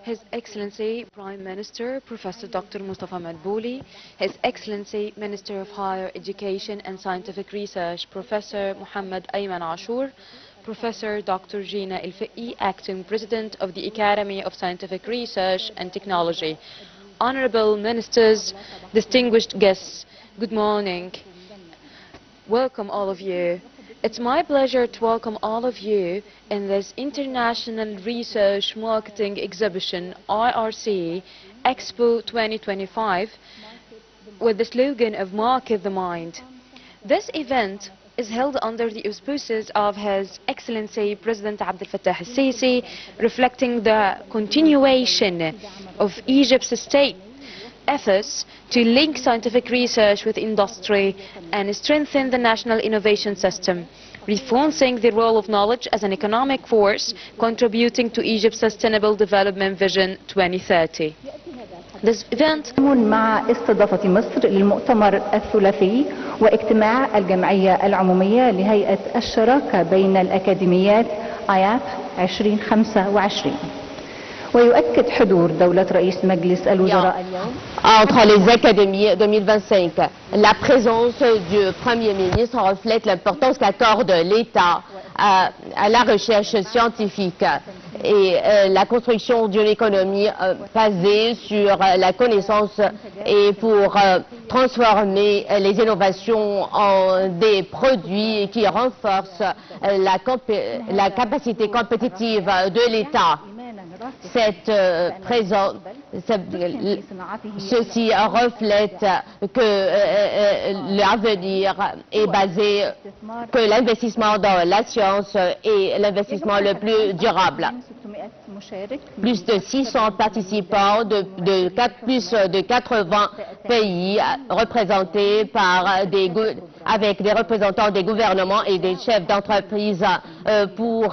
His Excellency Prime Minister Professor Dr. Mustafa Madbouli, His Excellency Minister of Higher Education and Scientific Research Professor Muhammad Ayman Ashur, Professor Dr. Gina El-Fiqi, Acting President of the Academy of Scientific Research and Technology, Honorable Ministers, distinguished guests, good morning. Welcome all of you. It's my pleasure to welcome all of you in this International Research Marketing Exhibition IRC Expo 2025 with the slogan of Market the Mind. This event is held under the auspices of His Excellency President Abdel Fattah el-Sisi, reflecting the continuation of Egypt's state efforts to link scientific research with industry and strengthen the national innovation system, reinforcing the role of knowledge as an economic force contributing to Egypt's Sustainable Development Vision 2030. This event مع استضافة مصر للمؤتمر الثلاثي واجتماع الجمعية العمومية لهيئة الشراكة بين الأكاديميات IAP 2025. ويؤكد حضور دولة رئيس مجلس الوزراء اليوم entre les académies 2025. La présence du Premier ministre reflète l'importance qu'accorde l'État à la recherche scientifique et la construction d'une économie basée sur la connaissance et pour transformer les innovations en des produits qui renforcent la capacité compétitive de l'État. Ceci reflète que l'avenir est basé, que l'investissement dans la science est l'investissement le plus durable. Plus de 600 participants plus de 80 pays représentés par avec des représentants des gouvernements et des chefs d'entreprise pour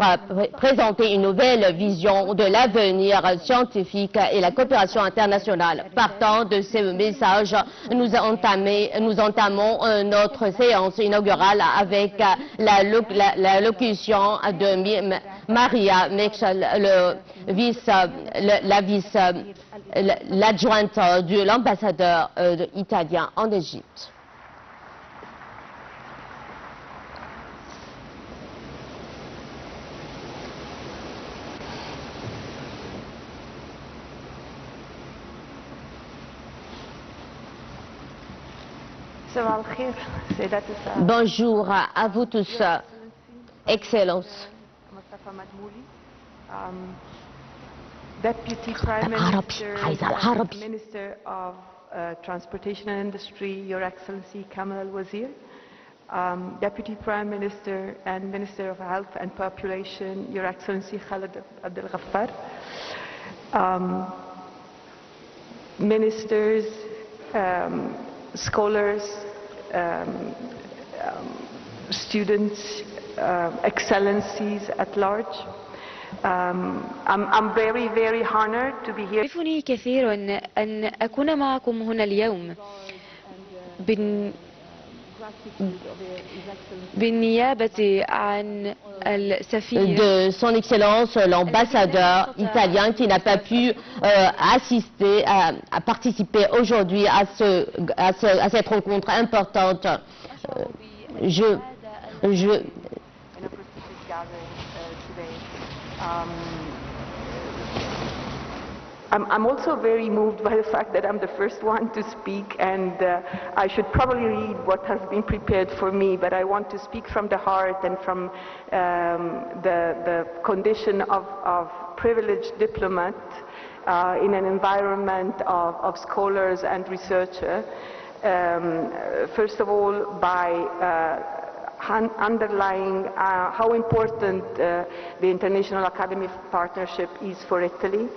présenter une nouvelle vision de l'avenir scientifique et la coopération internationale. Partant de ce message, nous entamons notre séance inaugurale avec la locution de Maria Mechal, l'adjointe de l'ambassadeur italien en Égypte. Bonjour à vous tous, Excellence. Deputy Prime Minister of Transportation and Industry, Your Excellency Kamal Al-Wazir, Deputy Prime Minister and Minister of Health and Population, Your Excellency Khaled Abdel Ghaffar, ministers, scholars, students, excellencies at large. I'm very, very honored to be here. يشرفني كثيرا أن أكون معكم هنا اليوم بالنيابة عن السفير de son Excellence l'ambassadeur italien qui n'a pas pu assister, à participer aujourd'hui à cette rencontre importante. I'm also very moved by the fact that I'm the first one to speak, and I should probably read what has been prepared for me, but I want to speak from the heart and from the condition of privileged diplomat in an environment of scholars and researchers. First of all, by underlying how important the International Academy Partnership is for Italy.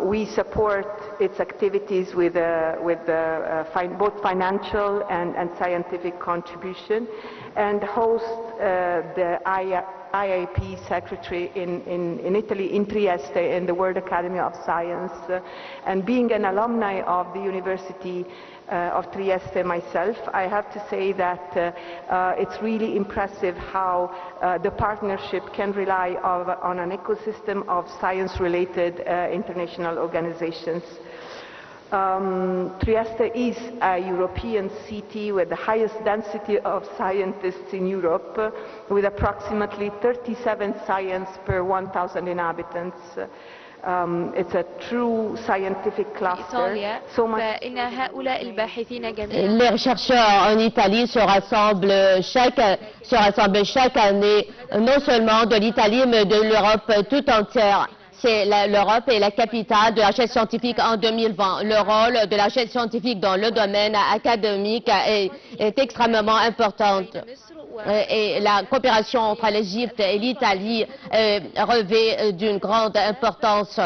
We support its activities with both financial and scientific contribution, and host the IAP secretary in Italy, in Trieste, in the World Academy of Science, and being an alumni of the University of Trieste myself, I have to say that it's really impressive how the partnership can rely on an ecosystem of science-related international organizations. Trieste is a European city with the highest density of scientists in Europe, with approximately 37 science per 1,000 inhabitants. It's a true scientific cluster. So much. فإن هؤلاء الباحثين جميعا Les chercheurs en Italie se rassemblent chaque année, non seulement de l'Italie, mais de l'Europe tout entière. L'Europe est la capitale de la recherche scientifique en 2020. Le rôle de la recherche scientifique dans le domaine académique est extrêmement important. Et la coopération entre l'Égypte et l'Italie revêt d'une grande importance.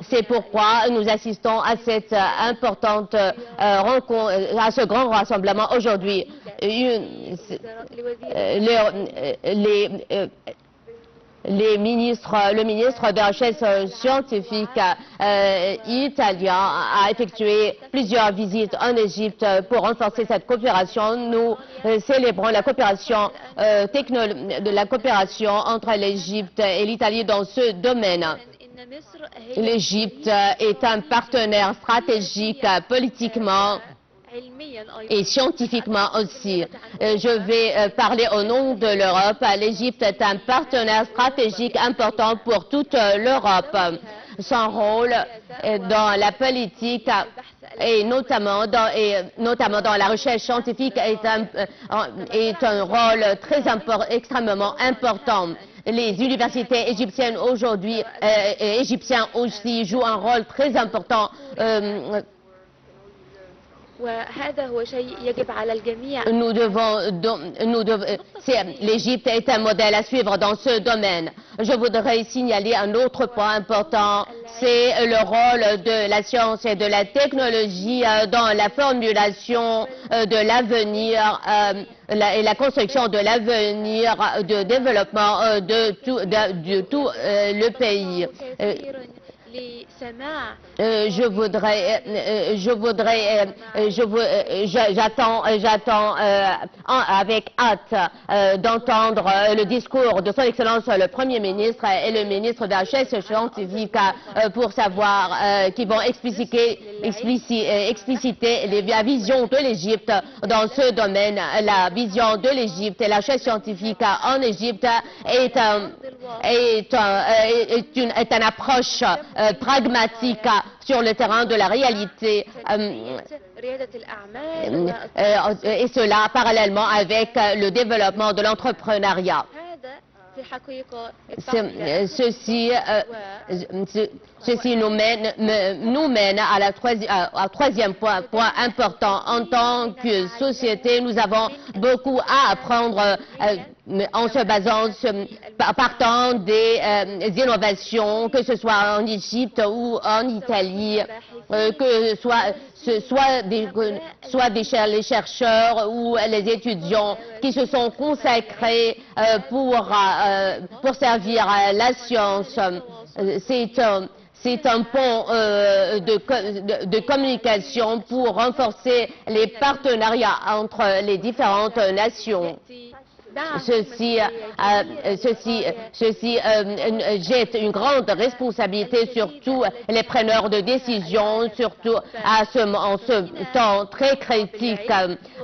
C'est pourquoi nous assistons à cette importante rencontre, à ce grand rassemblement aujourd'hui. Le ministre de la recherche scientifique italien a effectué plusieurs visites en Égypte pour renforcer cette coopération. Nous célébrons la coopération entre l'Égypte et l'Italie dans ce domaine. L'Égypte est un partenaire stratégique politiquement et scientifiquement aussi. Je vais parler au nom de l'Europe. L'Égypte est un partenaire stratégique important pour toute l'Europe. Son rôle dans la politique et notamment dans la recherche scientifique est un rôle extrêmement important. Les universités égyptiennes aujourd'hui, égyptiens aussi, jouent un rôle très important. L'Égypte est un modèle à suivre dans ce domaine. Je voudrais signaler un autre point important, c'est le rôle de la science et de la technologie dans la formulation de l'avenir et la construction de l'avenir de développement de tout le pays. J'attends avec hâte d'entendre le discours de son Excellence le Premier ministre et le ministre de la Recherche scientifique pour savoir qui vont expliciter la vision de l'Égypte dans ce domaine. La vision de l'Égypte et la recherche scientifique en Égypte est une approche pragmatique sur le terrain de la réalité, et cela parallèlement avec le développement de l'entrepreneuriat. Ceci nous mène à troisième point important. En tant que société, nous avons beaucoup à apprendre en se basant, partant des innovations, que ce soit en Égypte ou en Italie, que soit les chercheurs ou les étudiants qui se sont consacrés pour servir la science. C'est un pont de communication pour renforcer les partenariats entre les différentes nations. Ceci jette une grande responsabilité sur tous les preneurs de décision, surtout en ce temps très critique.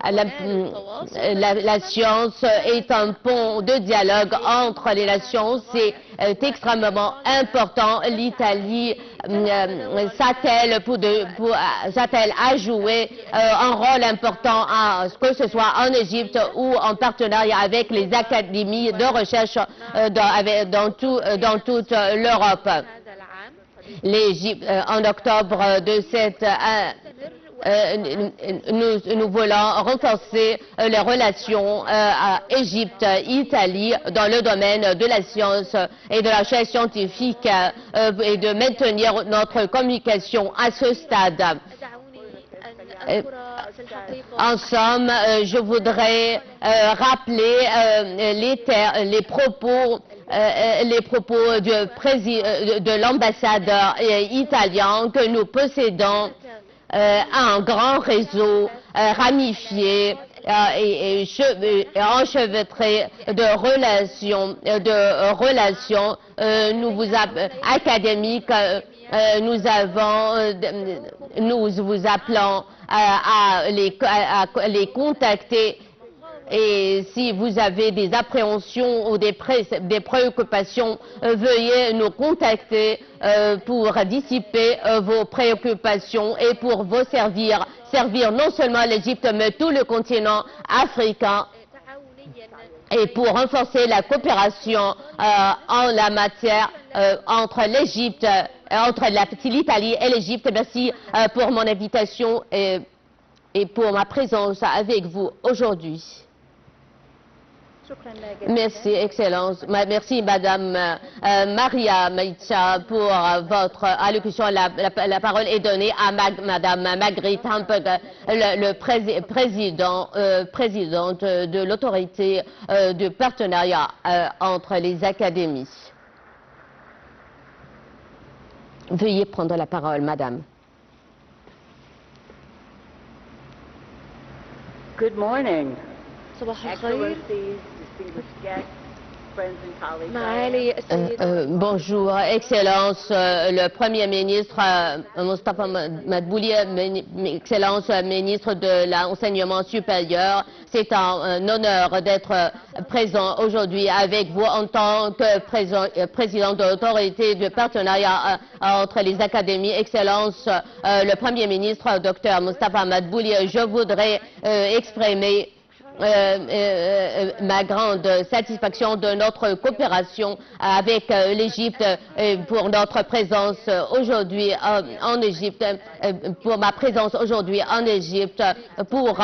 La science est un pont de dialogue entre les nations. C'est extrêmement important. L'Italie s'attelle à jouer un rôle important, que ce soit en Égypte ou en partenariat avec les académies de recherche dans toute l'Europe. En octobre de cette nous voulons renforcer les relations Égypte-Italie dans le domaine de la science et de la recherche scientifique et de maintenir notre communication à ce stade. En somme, je voudrais rappeler les propos de l'ambassadeur italien que nous possédons un grand réseau ramifié et enchevêtré de relations académiques. Nous vous appelons à les contacter. Et si vous avez des appréhensions ou des préoccupations, veuillez nous contacter pour dissiper vos préoccupations et pour vous servir non seulement l'Égypte, mais tout le continent africain, et pour renforcer la coopération en la matière entre l'Égypte, entre l'Italie et l'Égypte. Merci pour mon invitation et pour ma présence avec vous aujourd'hui. Merci, Excellence. Merci, Madame Maria Maïtcha, pour votre allocution. La parole est donnée à Madame Marguerite Hampeg, présidente de l'autorité de partenariat entre les académies. Veuillez prendre la parole, Madame. Good morning. صباح الخير. Excellencies, distinguished guests, friends and colleagues. معالي السيد Bonjour, Excellence, le Premier ministre Mostafa Madbouli, Excellence, ministre de l'Enseignement supérieur. C'est un honneur d'être présent aujourd'hui avec vous en tant que président de l'autorité de partenariat entre les académies. Excellence, le Premier ministre, Dr Mostafa Madbouli, je voudrais exprimer ma grande satisfaction de notre coopération avec l'Égypte pour notre présence aujourd'hui en Égypte, pour ma présence aujourd'hui en Égypte, pour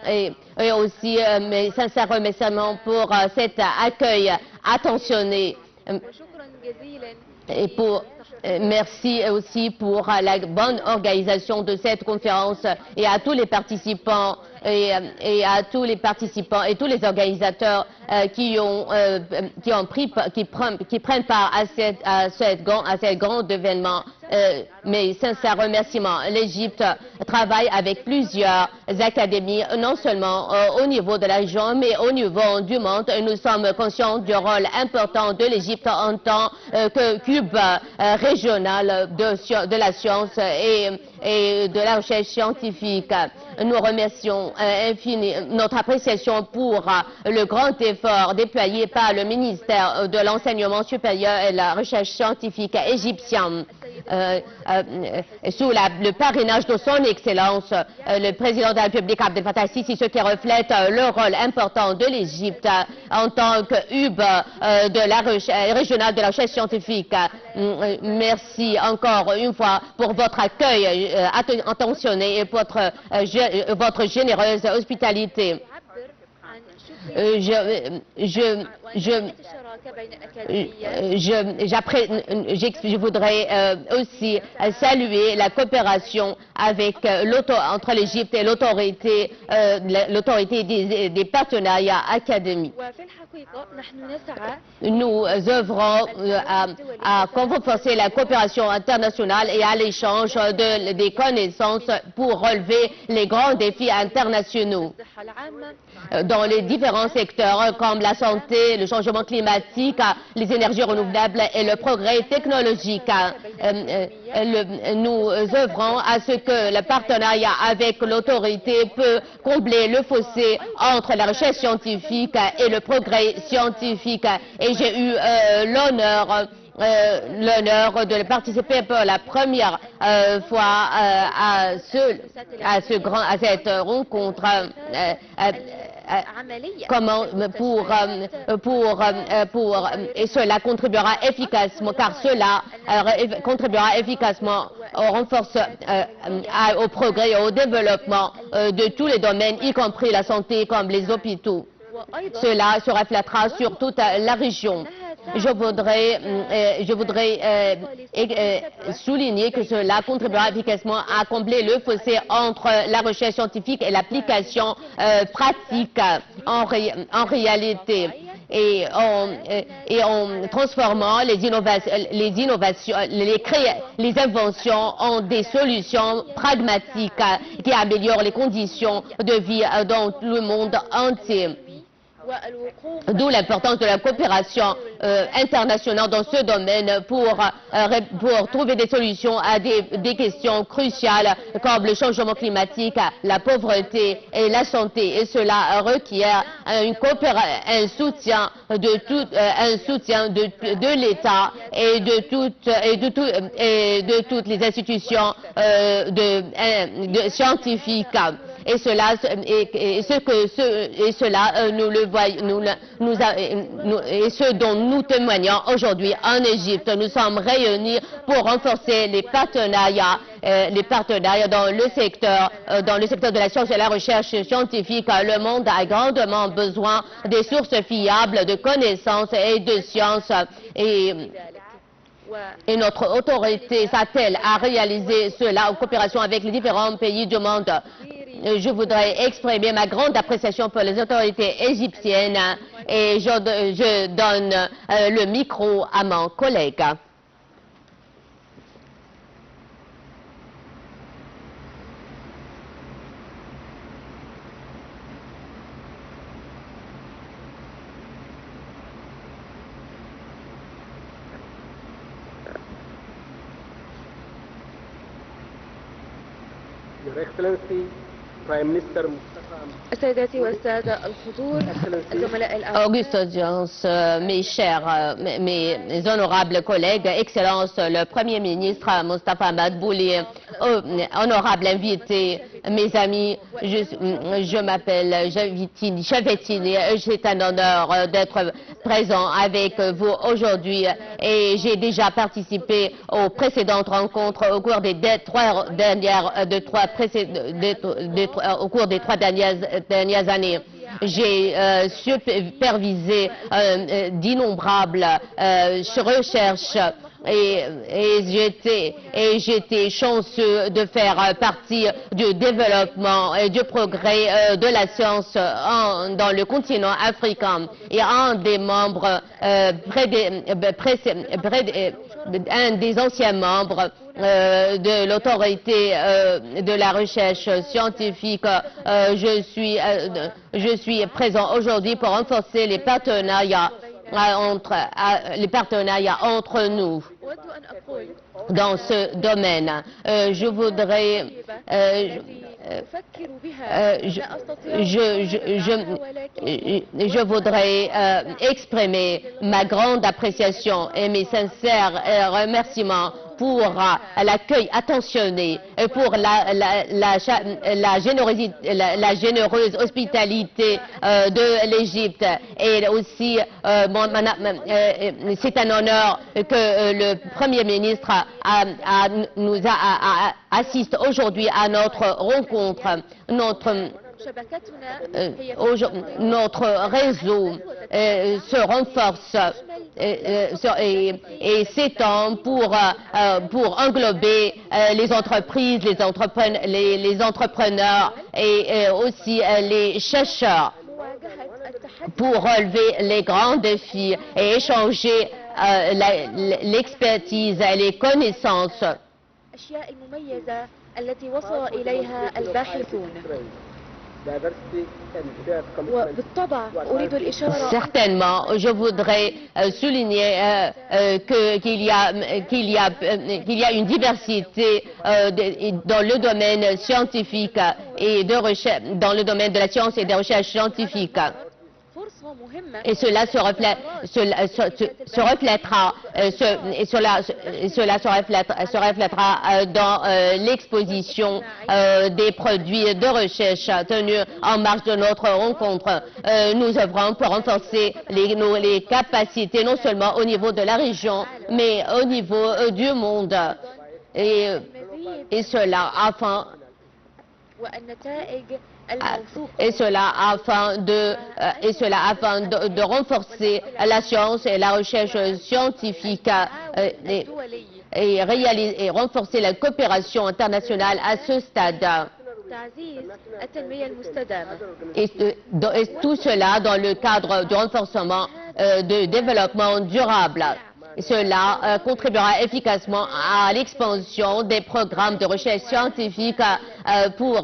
et aussi mes sincères remerciements pour cet accueil attentionné. Et merci aussi pour la bonne organisation de cette conférence et à tous les participants et à tous les participants et tous les organisateurs qui prennent part à cet grand événement. Mes sincères remerciements. L'Égypte travaille avec plusieurs académies, non seulement au niveau de la région, mais au niveau du monde. Nous sommes conscients du rôle important de l'Égypte en tant que cube régional de la science et de la recherche scientifique. Nous remercions notre appréciation pour le grand effort déployé par le ministère de l'Enseignement supérieur et de la recherche scientifique égyptien. Sous le parrainage de son Excellence, le président de la République Abdel Fattah el-Sisi, ce qui reflète le rôle important de l'Égypte en tant que hub de la régionale de la recherche scientifique. Merci encore une fois pour votre accueil attentionné et votre généreuse hospitalité. Je voudrais aussi saluer la coopération entre l'Égypte et l'autorité des partenariats académiques. Nous œuvrons à renforcer la coopération internationale et à l'échange des connaissances pour relever les grands défis internationaux dans les différents secteurs comme la santé, le changement climatique, les énergies renouvelables et le progrès technologique. Nous œuvrons à ce que le partenariat avec l'autorité peut combler le fossé entre la recherche scientifique et le progrès scientifique. Et j'ai eu l'honneur de participer pour la première fois à cette rencontre. Et cela contribuera efficacement, car cela contribuera efficacement au progrès et au développement de tous les domaines, y compris la santé comme les hôpitaux. Cela se reflètera sur toute la région. je voudrais souligner que cela contribuera efficacement à combler le fossé entre la recherche scientifique et l'application pratique en réalité. Et en transformant les inventions en des solutions pragmatiques qui améliorent les conditions de vie dans le monde entier. D'où l'importance de la coopération internationale dans ce domaine pour trouver des solutions à des questions cruciales comme le changement climatique, la pauvreté et la santé. Et cela requiert un soutien de l'État et de toutes les institutions scientifiques. Et cela, nous le voyons, et ce dont nous témoignons aujourd'hui en Égypte. Nous sommes réunis pour renforcer les partenariats dans le secteur de la science et de la recherche scientifique. Le monde a grandement besoin des sources fiables de connaissances et de sciences. Et notre autorité s'attelle à réaliser cela en coopération avec les différents pays du monde. Je voudrais exprimer ma grande appréciation pour les autorités égyptiennes et je donne le micro à mon collègue. Your Excellency, Prime Minister Mustafa. سيداتي والسادة الحضور الزملاء الأعزاء. Auguste Audience, mes chers, mes honorables collègues, Excellence le Premier ministre Mostafa Madbouli, honorable invité, mes amis, je m'appelle Chevetini, c'est un honneur d'être présent avec vous aujourd'hui et j'ai déjà participé aux précédentes rencontres au cours des trois dernières années. J'ai supervisé d'innombrables recherches et j'étais chanceux de faire partie du développement et du progrès de la science dans le continent africain. Et un des membres, un des anciens membres de l'autorité de la recherche scientifique, je suis présent aujourd'hui pour renforcer les partenariats entre nous dans ce domaine. Je voudrais exprimer ma grande appréciation et mes sincères remerciements pour l'accueil attentionné, pour la généreuse hospitalité de l'Égypte. Et aussi, c'est un honneur que le Premier ministre assiste aujourd'hui à notre rencontre. Notre réseau se renforce et s'étend pour englober les entreprises, les entrepreneurs et aussi les chercheurs pour relever les grands défis et échanger l'expertise et les connaissances. Certainement, je voudrais souligner qu'il y a une diversité dans le domaine scientifique et de recherche, dans le domaine de la science et des recherches scientifiques. Et cela se reflètera dans l'exposition des produits de recherche tenus en marge de notre rencontre. Nous œuvrons pour renforcer les capacités non seulement au niveau de la région, mais au niveau du monde. Et cela afin et cela afin de renforcer la science et la recherche scientifique et renforcer la coopération internationale à ce stade. Et tout cela dans le cadre du renforcement du développement durable. Cela contribuera efficacement à l'expansion des programmes de recherche scientifique pour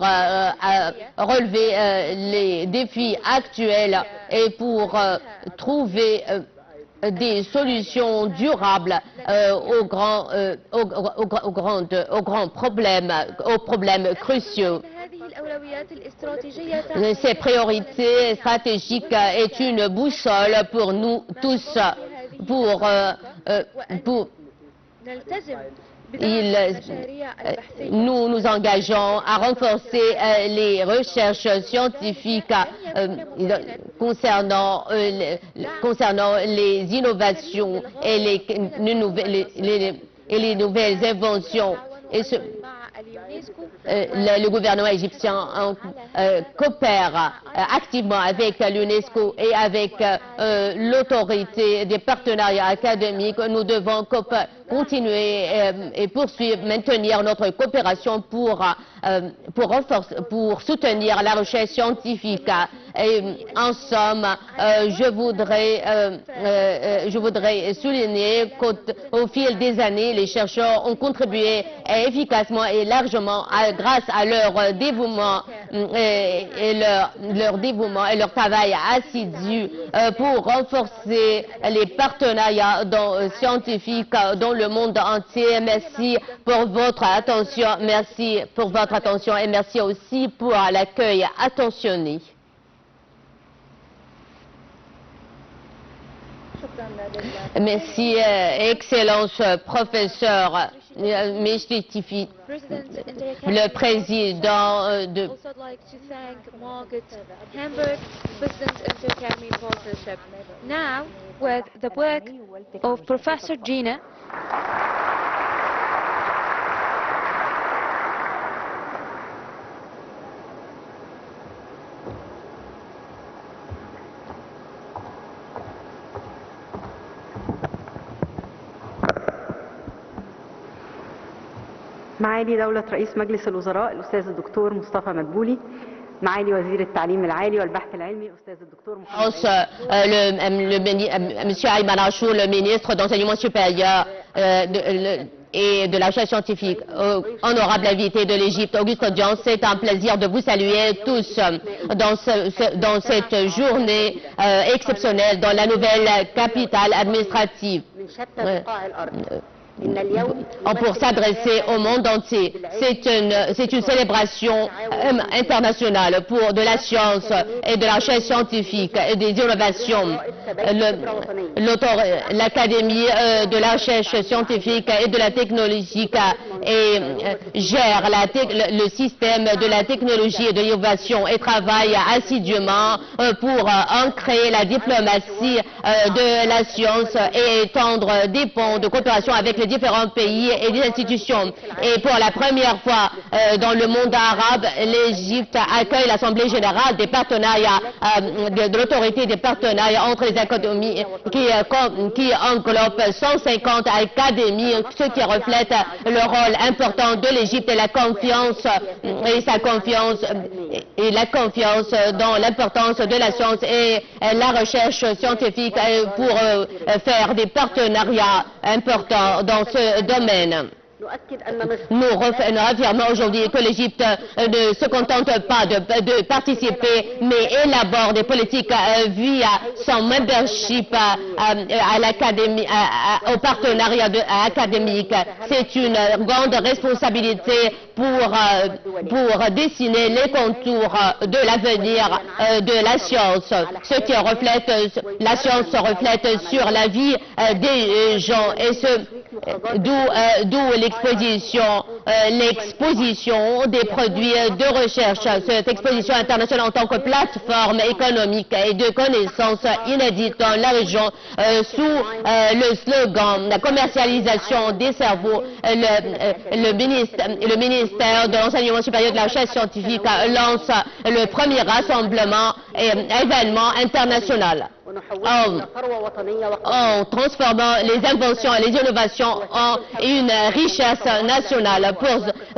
relever les défis actuels et pour trouver des solutions durables aux grands problèmes cruciaux. Ces priorités stratégiques est une boussole pour nous tous, nous nous engageons à renforcer les recherches scientifiques concernant les innovations et les nouvelles inventions. Le gouvernement égyptien coopère activement avec l'UNESCO et avec l'autorité des partenariats académiques. Nous devons continuer et poursuivre, maintenir notre coopération pour soutenir la recherche scientifique. Et en somme, je voudrais souligner qu'au fil des années, les chercheurs ont contribué efficacement et largement grâce à leur dévouement et leur travail assidu pour renforcer les partenariats scientifiques dans le monde entier. Merci pour votre attention, et merci aussi pour l'accueil attentionné. Merci, Excellence professeur. Le président de Now, with the work of Professor Gina, معالي دولة رئيس مجلس الوزراء الأستاذ الدكتور مصطفى مدبولي، معالي وزير التعليم العالي والبحث العلمي الأستاذ الدكتور Monsieur Ayman Achour, le ministre d'enseignement supérieur et de la recherche scientifique, honorable invité de l'Égypte, Auguste Audience, c'est un plaisir de vous saluer tous dans cette journée exceptionnelle dans la nouvelle capitale administrative. Pour s'adresser au monde entier. C'est une célébration internationale de la science et de la recherche scientifique et des innovations. L'Académie de la recherche scientifique et de la technologie gère le système de la technologie et de l'innovation et travaille assidûment pour ancrer la diplomatie de la science et étendre des ponts de coopération avec les différents pays et des institutions. Et pour la première fois dans le monde arabe, l'Égypte accueille l'Assemblée générale des partenariats, de l'autorité des partenariats entre les académies qui englobe 150 académies, ce qui reflète le rôle important de l'Égypte et la confiance dans l'importance de la science et la recherche scientifique pour faire des partenariats importants dans ce domaine. Nous affirmons aujourd'hui que l'Égypte ne se contente pas de participer, mais élabore des politiques via son membership à l'académie, au partenariat académique. C'est une grande responsabilité pour dessiner les contours de l'avenir de la science. Ce qui reflète, la science se reflète sur la vie des gens et d'où l'exposition l'exposition des produits de recherche. Cette exposition internationale en tant que plateforme économique et de connaissances inédites dans la région sous le slogan « La commercialisation des cerveaux ». Le ministère de l'Enseignement supérieur de la Recherche scientifique lance le premier rassemblement et événement international en transformant les inventions et les innovations en une richesse nationale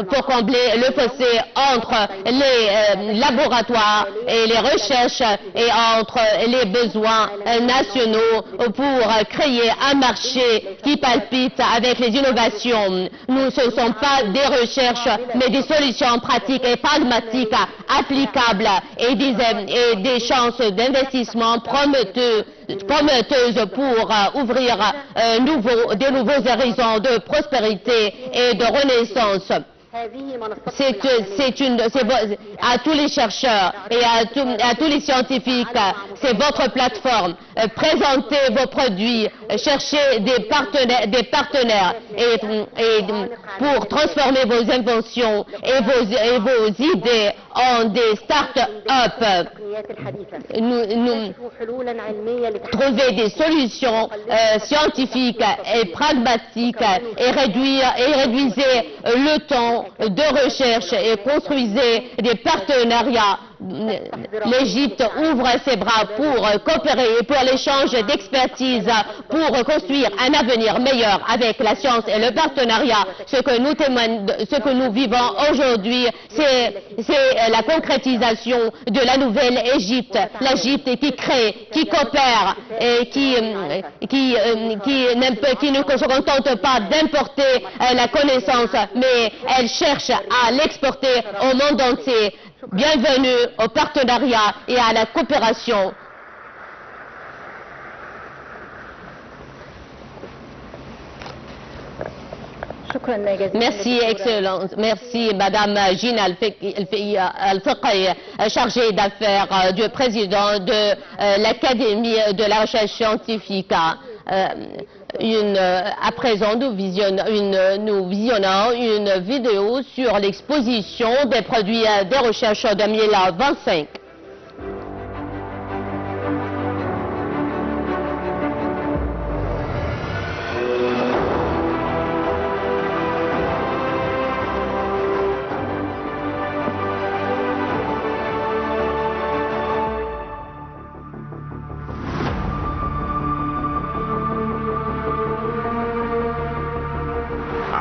pour combler le fossé entre les laboratoires et les recherches et entre les besoins nationaux pour créer un marché qui palpite avec les innovations. Nous, ce ne sont pas des recherches, mais des solutions pratiques et pragmatiques applicables et des chances d'investissement prometteuses pour ouvrir de nouveaux horizons de prospérité et de renaissance. À tous les chercheurs et à tous les scientifiques, c'est votre plateforme. Présentez vos produits, cherchez des partenaires et pour transformer vos inventions et vos idées en des start-up. Trouver des solutions scientifiques et pragmatiques et réduisez le temps de recherche et construisez des partenariats. L'Égypte ouvre ses bras pour coopérer, pour l'échange d'expertise, pour construire un avenir meilleur avec la science et le partenariat. Ce que nous vivons aujourd'hui, c'est la concrétisation de la nouvelle Égypte. L'Égypte qui crée, qui coopère et qui ne se contente pas d'importer la connaissance, mais elle cherche à l'exporter au monde entier. Bienvenue au partenariat et à la coopération. Merci, Excellence. Merci, Madame Gina Al-Fiqi, chargée d'affaires du président de l'Académie de la recherche scientifique. À présent, nous visionnons une vidéo sur l'exposition des produits de recherche 2025.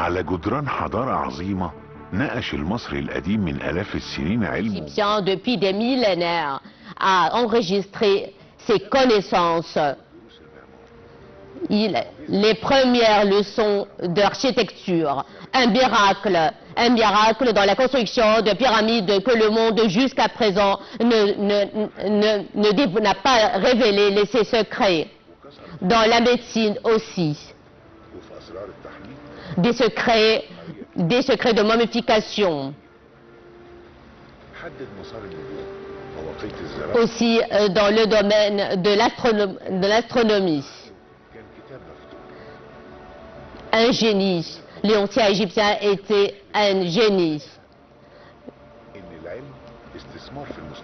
على جدران حضارة عظيمة نقش المصري القديم من آلاف السنين علمه. L'Égyptien, depuis des millénaires, a enregistré ses connaissances. Les premières leçons d'architecture, un miracle dans la construction de pyramides que le monde jusqu'à présent n'a pas révélé ses secrets. Dans la médecine aussi. Des secrets de momification. Aussi dans le domaine de l'astronomie. Un génie. L'ancien égyptien était un génie.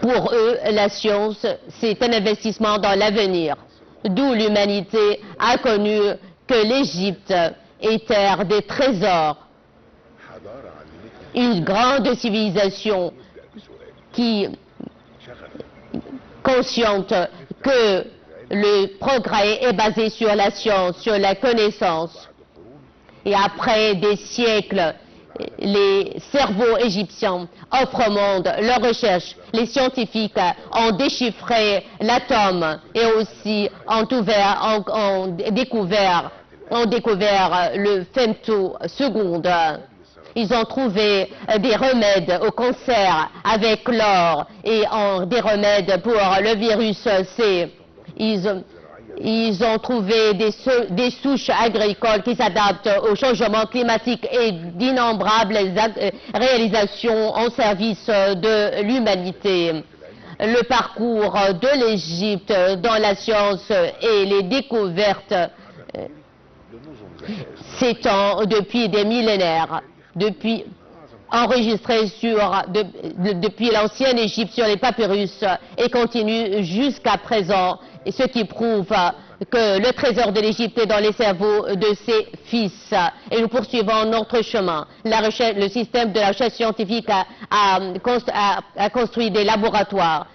Pour eux, la science, c'est un investissement dans l'avenir. D'où l'humanité a connu que l'Égypte est terre des trésors. Une grande civilisation qui consciente que le progrès est basé sur la science, sur la connaissance. Et après des siècles, les cerveaux égyptiens offrent au monde leurs recherches. Les scientifiques ont déchiffré l'atome et aussi ont découvert le femtoseconde. Ils ont trouvé des remèdes au cancer avec l'or et des remèdes pour le virus C. Ils ont trouvé des souches agricoles qui s'adaptent au changement climatique et d'innombrables réalisations en service de l'humanité. Le parcours de l'Égypte dans la science et les découvertes s'étend depuis des millénaires. enregistré depuis l'ancienne Égypte sur les papyrus et continue jusqu'à présent, et ce qui prouve que le trésor de l'Égypte est dans les cerveaux de ses fils. Et nous poursuivons notre chemin. Le système de la recherche scientifique a construit des laboratoires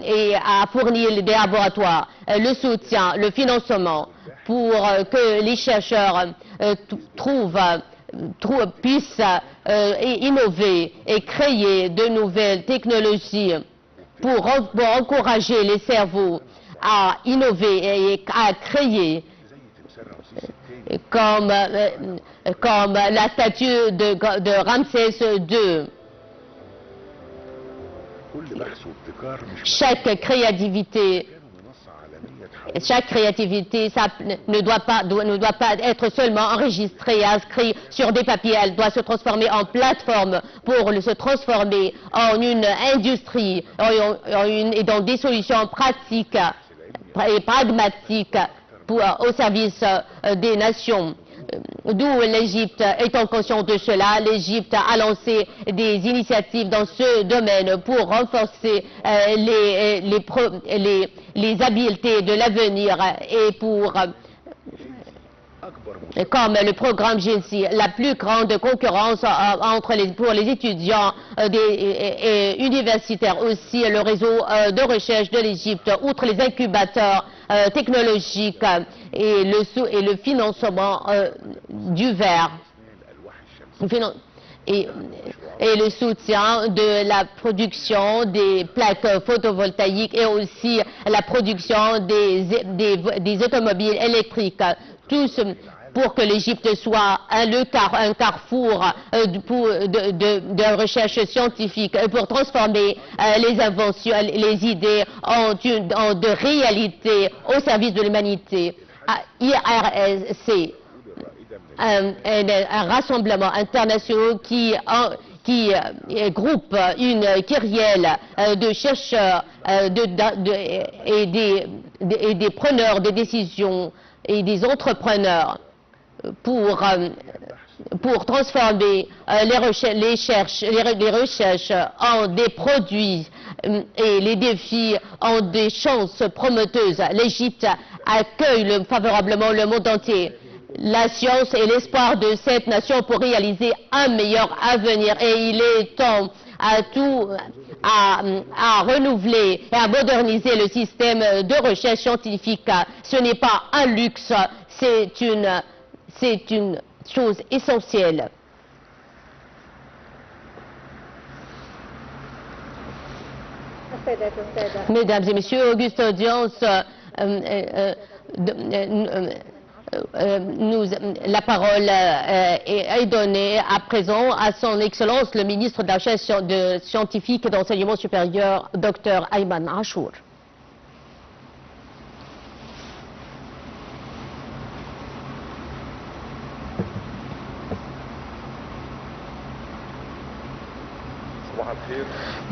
et a fourni des laboratoires, le soutien, le financement pour que les chercheurs puissent innover et créer de nouvelles technologies pour encourager les cerveaux à innover et à créer, comme la statue de Ramsès II. Chaque créativité ne doit pas être seulement enregistrée et inscrite sur des papiers. Elle doit se transformer en plateforme pour se transformer en une industrie et dans des solutions pratiques et pragmatiques au service des nations. D'où l'Égypte étant conscient de cela, l'Égypte a lancé des initiatives dans ce domaine pour renforcer les habiletés de l'avenir et comme le programme GENSI, la plus grande concurrence pour les étudiants universitaires, aussi le réseau de recherche de l'Égypte, outre les incubateurs technologiques et le financement du verre. Et le soutien de la production des plaques photovoltaïques et aussi la production des automobiles électriques. Tous pour que l'Égypte soit un carrefour de recherche scientifique, pour transformer les inventions, les idées de réalité au service de l'humanité. IRSC, un rassemblement international qui groupe une kyrielle de chercheurs et des preneurs de décisions et des entrepreneurs pour transformer les recherches en des produits et les défis en des chances prometteuses. L'Égypte accueille favorablement le monde entier. La science est l'espoir de cette nation pour réaliser un meilleur avenir et il est temps à renouveler et à moderniser le système de recherche scientifique. Ce n'est pas un luxe, c'est une chose essentielle. Mesdames et messieurs, auguste audience, la parole est donnée à présent à son Excellence le ministre de la Recherche scientifique et d'enseignement supérieur, Dr Ayman Achour.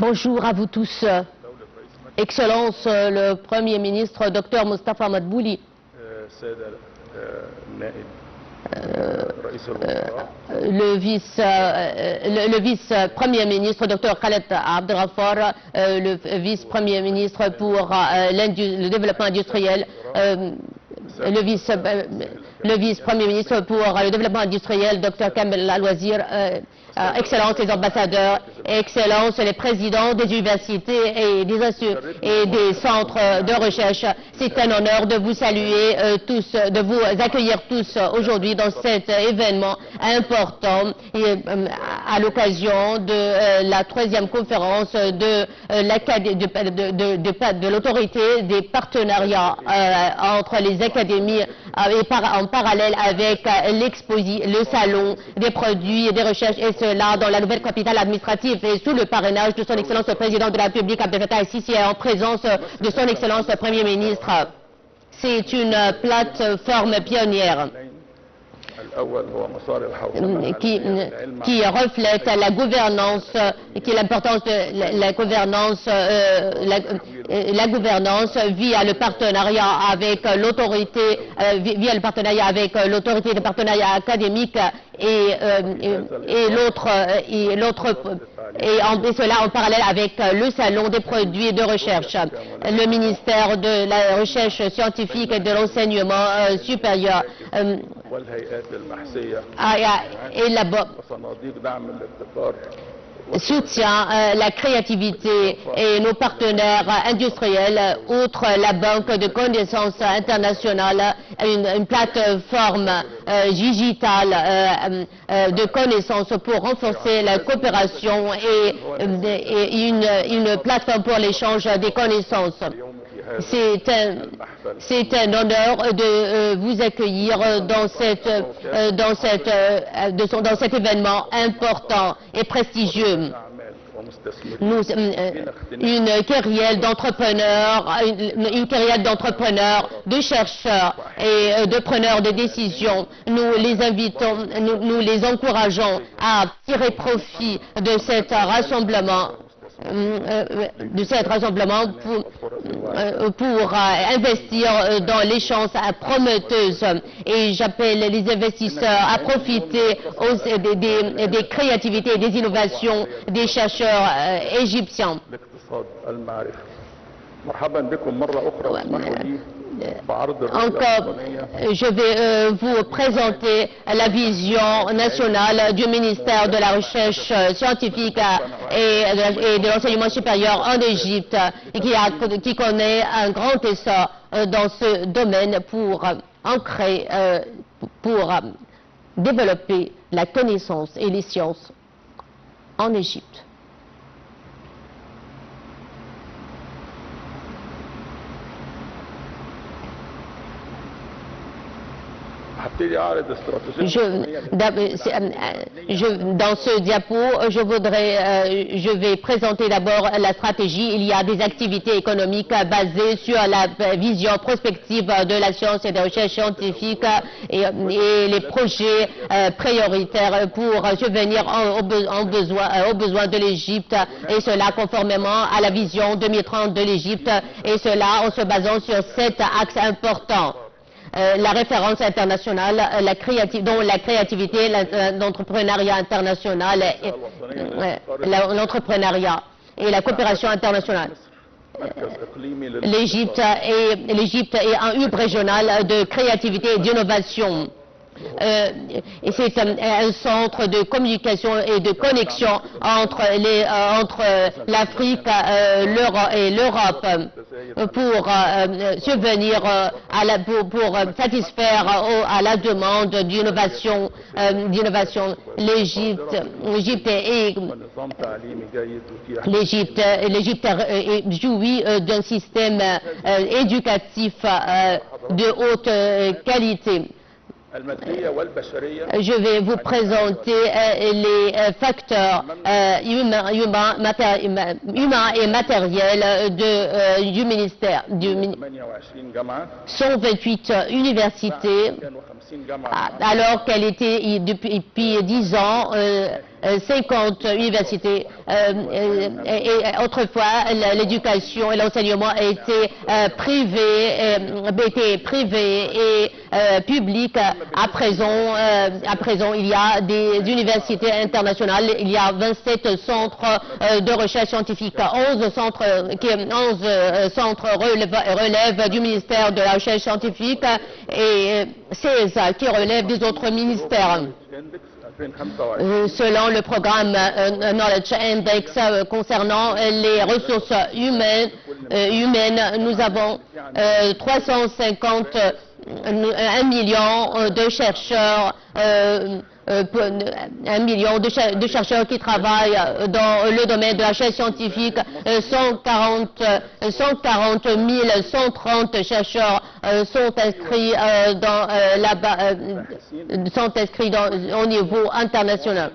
Bonjour à vous tous. Excellence le Premier ministre, Dr Mustafa Madbouli. Le vice-premier ministre, Dr Khaled Abdelghafar, le vice-premier ministre pour le développement industriel, le vice-premier ministre pour le développement industriel, Dr Kamel Al-Wazir, Excellences les ambassadeurs, Excellences les présidents des universités et des centres de recherche. C'est un honneur de vous saluer tous, de vous accueillir tous aujourd'hui dans cet événement important à l'occasion de la 3e conférence de l'autorité des partenariats entre les académies et en parallèle avec le salon des produits et des recherches, et cela dans la nouvelle capitale administrative et sous le parrainage de son Excellence le Président de la République Abdel Fattah el-Sisi et en présence de son Excellence le Premier ministre. C'est une plateforme pionnière qui reflète la gouvernance, qui est l'importance de la gouvernance, la gouvernance via le partenariat avec l'autorité, de partenariat académique et cela en parallèle avec le salon des produits de recherche. Le ministère de la recherche scientifique et de l'enseignement supérieur soutient la créativité et nos partenaires industriels, outre la banque de connaissances internationale, une plateforme digitale de connaissances pour renforcer la coopération et une plateforme pour l'échange des connaissances. C'est un honneur de vous accueillir dans cet événement important et prestigieux. Une carrière d'entrepreneurs, de chercheurs et de preneurs de décisions. Nous les invitons, nous les encourageons à tirer profit de cet rassemblement. Pour investir dans les chances prometteuses, et j'appelle les investisseurs à profiter des créativités et des innovations des chercheurs égyptiens. Encore, je vais vous présenter la vision nationale du ministère de la Recherche scientifique et de l'enseignement supérieur en Égypte, qui connaît un grand essor dans ce domaine pour ancrer, pour développer la connaissance et les sciences en Égypte. Dans ce diapo, je vais présenter d'abord la stratégie. Il y a des activités économiques basées sur la vision prospective de la science et des recherches scientifiques et les projets prioritaires pour subvenir aux besoins de l'Égypte, et cela conformément à la vision 2030 de l'Égypte, et cela en se basant sur 7 axes importants. La référence internationale, dont la créativité, l'entrepreneuriat international, l'entrepreneuriat et la coopération internationale. L'Égypte est un hub régional de créativité et d'innovation. Et c'est un centre de communication et de connexion entre l'Afrique et l'Europe pour subvenir pour satisfaire à la demande d'innovation. L'Égypte jouit d'un système éducatif de haute qualité. Je vais vous présenter les facteurs humains et matériels du ministère. 128 universités, alors qu'elle était depuis 10 ans 50 universités. Et autrefois, l'éducation et l'enseignement étaient privés et publics. À présent, il y a des universités internationales. Il y a 27 centres de recherche scientifique. 11 centres relèvent du ministère de la Recherche scientifique et 16 qui relèvent des autres ministères. Selon le programme Knowledge Index concernant les ressources humaines, nous avons 1 million de chercheurs, 1 million de chercheurs qui travaillent dans le domaine de la recherche scientifique, 130 chercheurs sont inscrits au niveau international.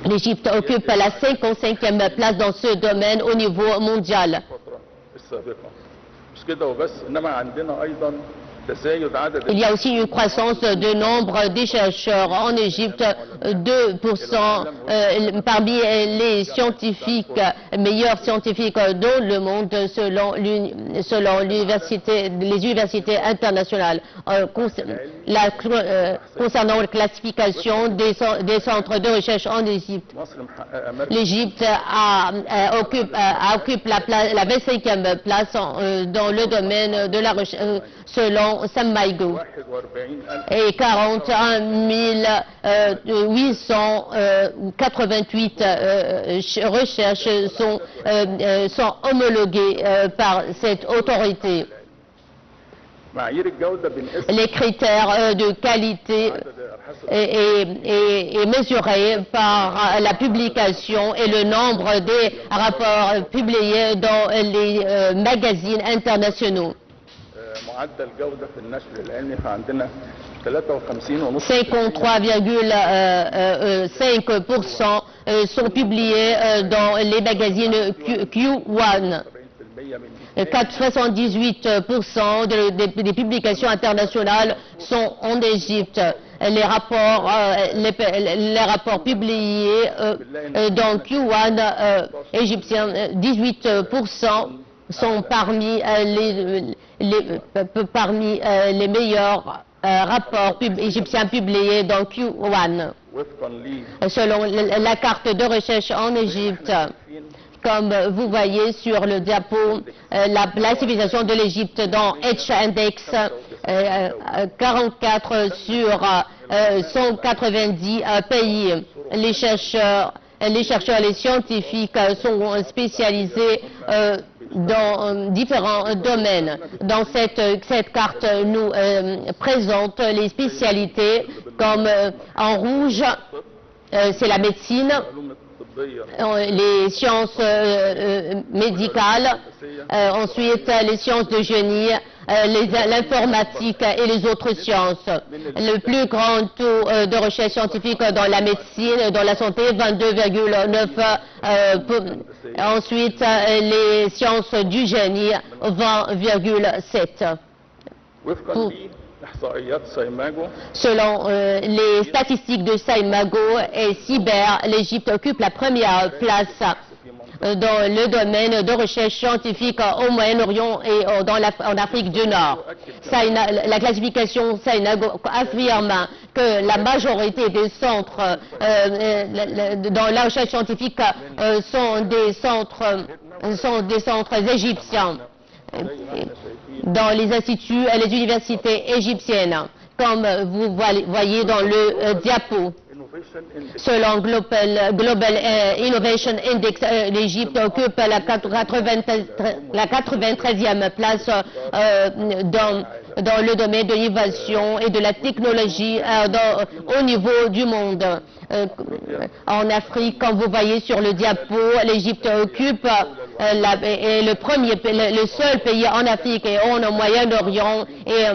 L'Égypte occupe la 55e place dans ce domaine au niveau mondial. مش كده وبس انما عندنا ايضا تزايد عدد Il y a aussi une croissance de nombre des chercheurs en Égypte, 2% parmi les scientifiques, meilleurs scientifiques dans le monde selon les universités internationales. Concernant la classification des centres de recherche en Égypte, l'Égypte occupe la 25e place dans le domaine de la recherche selon Sammaïgo, et 41 888 recherches sont homologuées par cette autorité. Les critères de qualité est mesuré par la publication et le nombre des rapports publiés dans les magazines internationaux. 53,5% sont publiés dans les magazines Q1. 78% des publications internationales sont en Égypte. Les rapports publiés dans Q1 égyptien, 18% sont parmi les meilleurs rapports égyptiens publiés dans Q1. Selon la carte de recherche en Égypte, comme vous voyez sur le diapo, la civilisation de l'Égypte dans H-Index, 44 sur 190 pays. Les chercheurs, les scientifiques sont spécialisés dans différents domaines. Dans cette carte nous présente les spécialités comme en rouge, c'est la médecine, les sciences médicales, ensuite les sciences de génie, l'informatique et les autres sciences. Le plus grand taux de recherche scientifique dans la médecine, dans la santé, 22,9%. Ensuite, les sciences du génie, 20,7%. Selon les statistiques de Saimago et Cyber, l'Égypte occupe la première place dans le domaine de recherche scientifique au Moyen-Orient et en Afrique du Nord. La classification Saimago affirme que la majorité des centres dans la recherche scientifique sont des centres égyptiens dans les instituts et les universités égyptiennes, comme vous voyez dans le diapo. Selon Global Innovation Index, l'Égypte occupe la 93e place dans le domaine de l'innovation et de la technologie au niveau du monde. En Afrique, comme vous voyez sur le diapo, l'Égypte occupe le seul pays en Afrique et au Moyen-Orient, et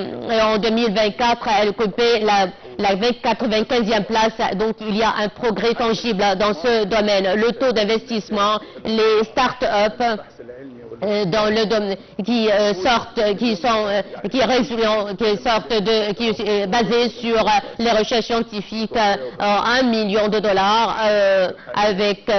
en 2024, elle occupait la 95e place, donc il y a un progrès tangible dans ce domaine. Le taux d'investissement, les start-up dans le domaine qui est basé sur les recherches scientifiques, 1 million de dollars, avec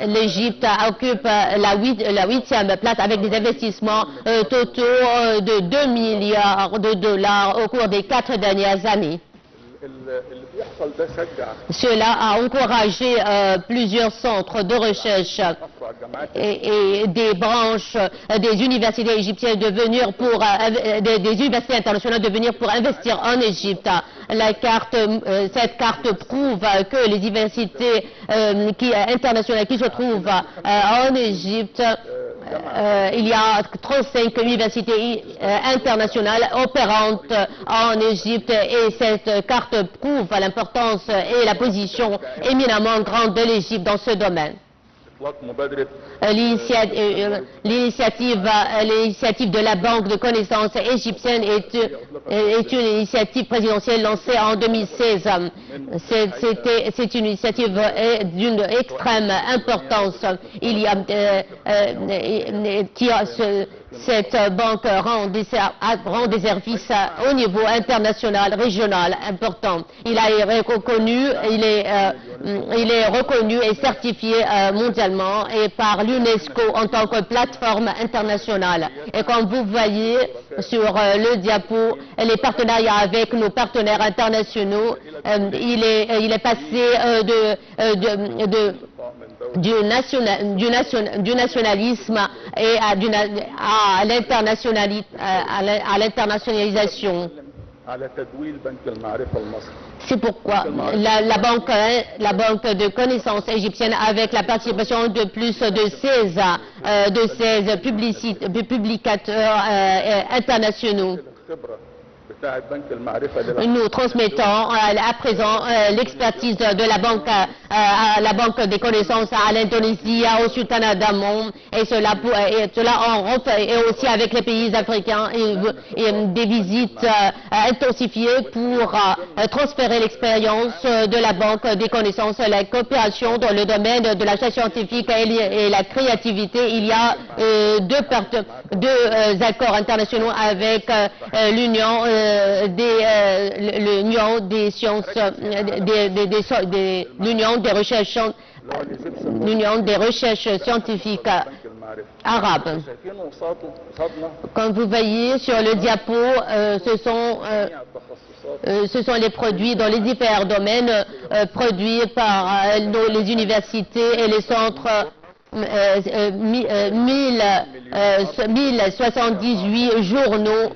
l'Égypte occupe la 8e place avec des investissements totaux de 2 milliards de dollars au cours des 4 dernières années. Cela a encouragé plusieurs centres de recherche et des branches des universités égyptiennes de venir des universités internationales de venir pour investir en Égypte. Cette carte prouve que les universités internationales qui se trouvent en Égypte, il y a 35 universités internationales opérantes en Égypte, et cette carte prouve l'importance et la position éminemment grande de l'Égypte dans ce domaine. L'initiative de la Banque de connaissances égyptienne est une initiative présidentielle lancée en 2016. C'est une initiative d'une extrême importance. Cette banque rend des services au niveau international, régional important. Il est reconnu et certifié mondialement et par l'UNESCO en tant que plateforme internationale. Et comme vous voyez sur le diapo, les partenariats avec nos partenaires internationaux, il est passé du nationalisme et à l'internationalisation. C'est pourquoi la banque de connaissances égyptienne, avec la participation de plus de 16 publicateurs internationaux, nous transmettons à présent l'expertise de la banque des connaissances à l'Indonésie, au Sultanat d'Amman, et cela et aussi avec les pays africains, et des visites intensifiées pour transférer l'expérience de la banque des connaissances, la coopération dans le domaine de la recherche scientifique et la créativité. Il y a deux accords internationaux avec l'Union des sciences, l'Union des recherches scientifiques arabes. Comme vous voyez sur le diapo, ce sont les produits dans les différents domaines produits par les universités et les centres. 1078 journaux,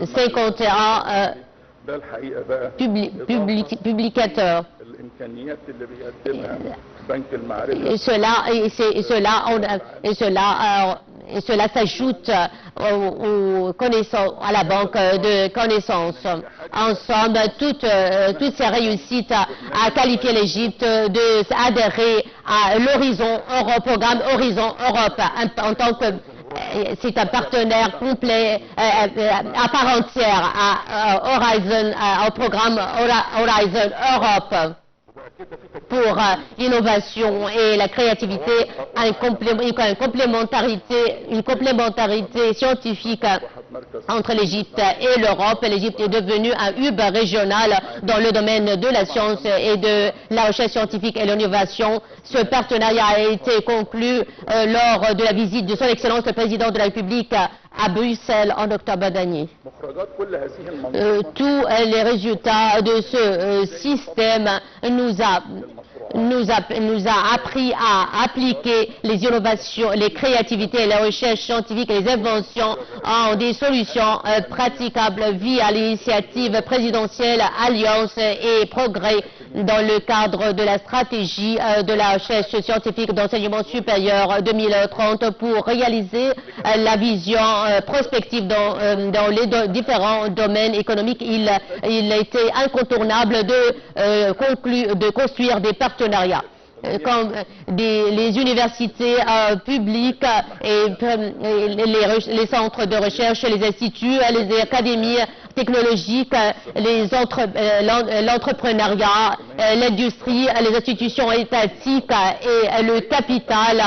551 publicateurs. Et cela s'ajoute à la banque de connaissances. Ensemble, toutes ces réussites à qualifier l'Égypte d'adhérer à l'Horizon Europe, programme Horizon Europe, en tant que c'est un partenaire complet à part entière au programme Horizon Europe. Pour l'innovation et la créativité, une complémentarité scientifique entre l'Égypte et l'Europe. L'Égypte est devenue un hub régional dans le domaine de la science et de la recherche scientifique et l'innovation. Ce partenariat a été conclu lors de la visite de Son Excellence le Président de la République à Bruxelles en octobre dernier. Tous les résultats de ce système nous a appris à appliquer les innovations, les créativités, les recherches scientifiques et les inventions en des solutions praticables via l'initiative présidentielle Alliance et Progrès dans le cadre de la stratégie de la recherche scientifique d'enseignement supérieur 2030 pour réaliser la vision prospective dans les différents domaines économiques. Il était incontournable de construire des partenariats. Comme les universités publiques et les centres de recherche, les instituts, les académies technologiques, l'entrepreneuriat, l'industrie, les institutions étatiques et le capital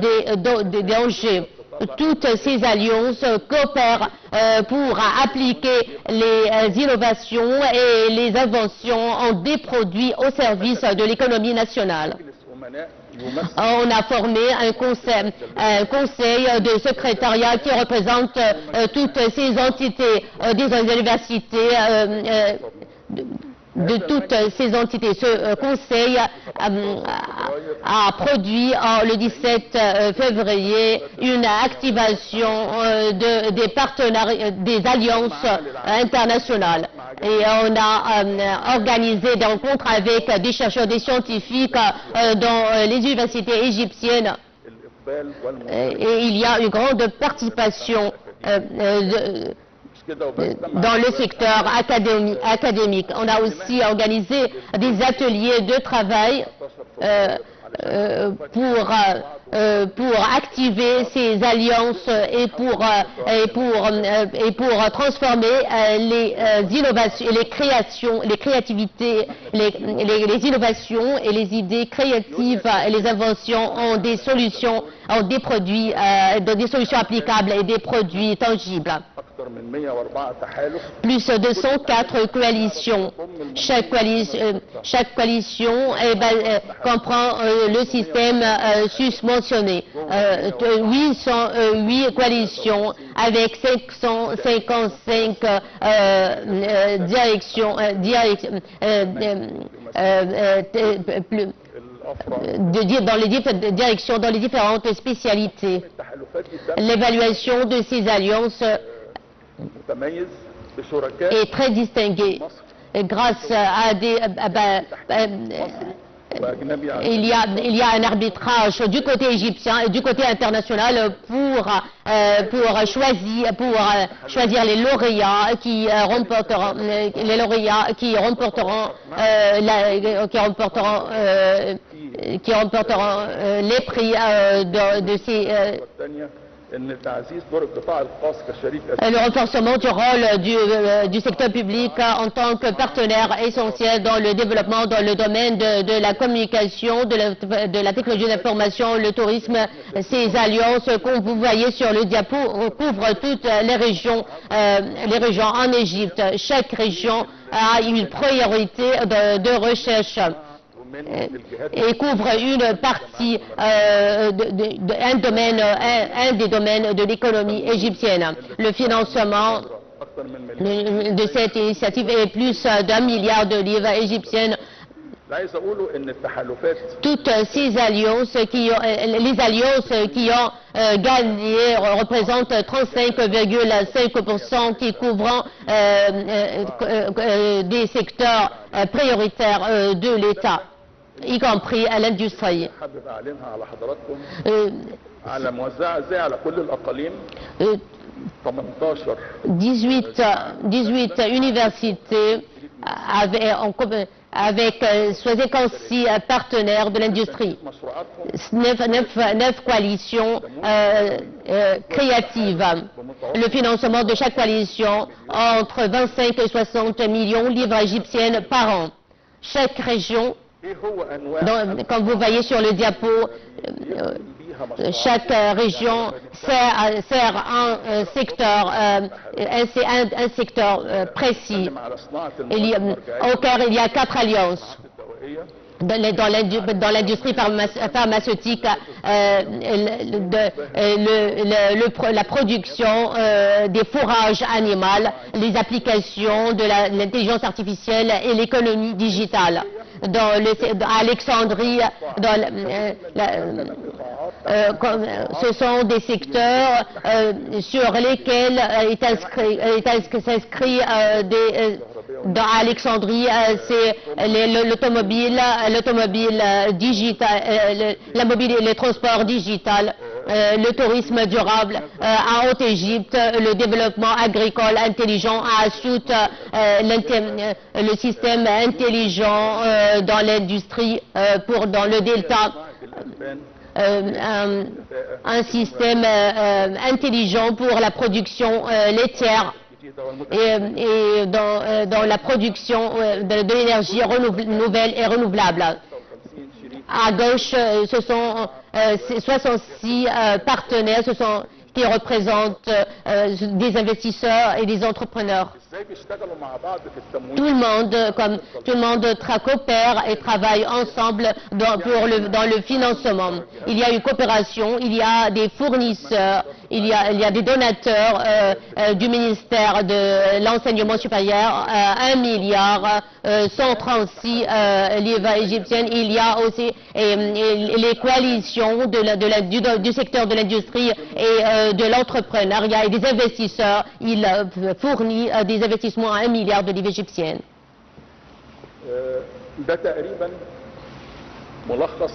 des ONG. Toutes ces alliances coopèrent pour appliquer les innovations et les inventions en des produits au service de l'économie nationale. On a formé un conseil de secrétariat qui représente toutes ces entités des universités de toutes ces entités. Ce conseil a produit le 17 février une activation des partenariats, des alliances internationales. Et on a organisé des rencontres avec des chercheurs, des scientifiques dans les universités égyptiennes. Et il y a une grande participation dans le secteur académique. On a aussi organisé des ateliers de travail pour activer ces alliances et pour transformer les innovations, les créations, les créativités, les innovations et les idées créatives et les inventions en des solutions, en des produits, des solutions applicables et des produits tangibles. Plus de 104 coalitions. Chaque coalition comprend le système susmentionné. 808 coalitions avec 555 directions, dans les directions, dans les différentes spécialités. L'évaluation de ces alliances est très distinguée grâce à des... il y a un arbitrage du côté égyptien et du côté international pour choisir les lauréats qui remporteront les prix de ces le renforcement du rôle du secteur public en tant que partenaire essentiel dans le développement dans le domaine de la communication, de la technologie d'information, le tourisme. Ces alliances, comme vous voyez sur le diapo, couvrent toutes les régions en Égypte. Chaque région a une priorité de recherche et couvre une partie, un des domaines de l'économie égyptienne. Le financement de cette initiative est plus d'1 milliard de livres égyptiennes. Toutes ces alliances qui ont gagné représentent 35,5% qui couvrent des secteurs prioritaires de l'État, y compris à l'industrie. 18 universités avec 56 partenaires de l'industrie, 9 coalitions créatives. Le financement de chaque coalition entre 25 et 60 millions de livres égyptiennes par an. Chaque région, comme vous voyez sur le diapo, chaque région sert un secteur précis. Au Caire, il y a 4 alliances. Dans l'industrie pharmaceutique, la production des fourrages animaux, les applications de l'intelligence artificielle et l'économie digitale. À Alexandrie, ce sont des secteurs sur lesquels s'inscrit dans Alexandrie, c'est l'automobile digital, les transports digital, le tourisme durable à Haute-Égypte, le développement agricole intelligent à Assout, le système intelligent dans l'industrie dans le delta. Un système intelligent pour la production laitière et dans la production de l'énergie nouvelle et renouvelable. À gauche, ce sont 66 partenaires qui représentent des investisseurs et des entrepreneurs. Tout le monde coopère et travaille ensemble dans le financement. Il y a une coopération, il y a des fournisseurs, il y a des donateurs du ministère de l'enseignement supérieur, 1 milliard 136 livres égyptiennes. Il y a aussi les coalitions du secteur de l'industrie et de l'entrepreneuriat et des investisseurs. Il fournit des investissements à 1 milliard de livres égyptiennes. ملخص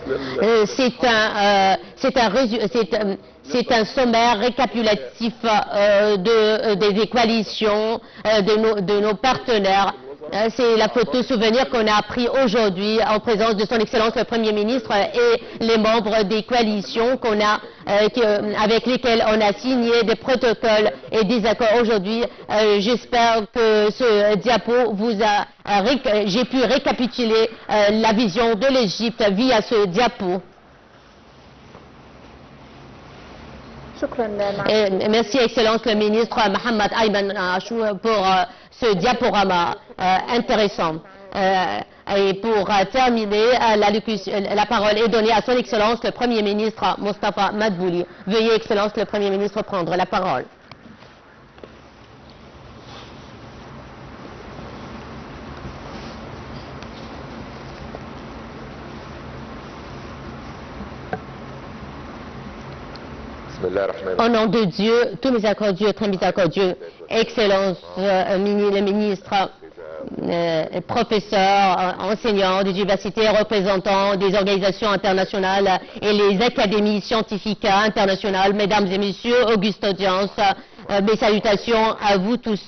c'est un sommaire récapitulatif des coalitions de nos partenaires. C'est la photo souvenir qu'on a pris aujourd'hui en présence de son Excellence le Premier ministre et les membres des coalitions avec lesquels on a signé des protocoles et des accords aujourd'hui. J'espère que ce diapo j'ai pu récapituler la vision de l'Égypte via ce diapo. Merci, Excellence le ministre Mohamed Ayman Achour, pour ce diaporama intéressant. Et pour terminer, la parole est donnée à son Excellence le Premier ministre Mostafa Madbouli. Veuillez, Excellence le Premier ministre, prendre la parole. Au nom de Dieu, tous miséricordieux, très miséricordieux, Excellence, le ministre, professeurs, enseignants des universités, représentants des organisations internationales et les académies scientifiques internationales, mesdames et messieurs, auguste audience, mes salutations à vous tous.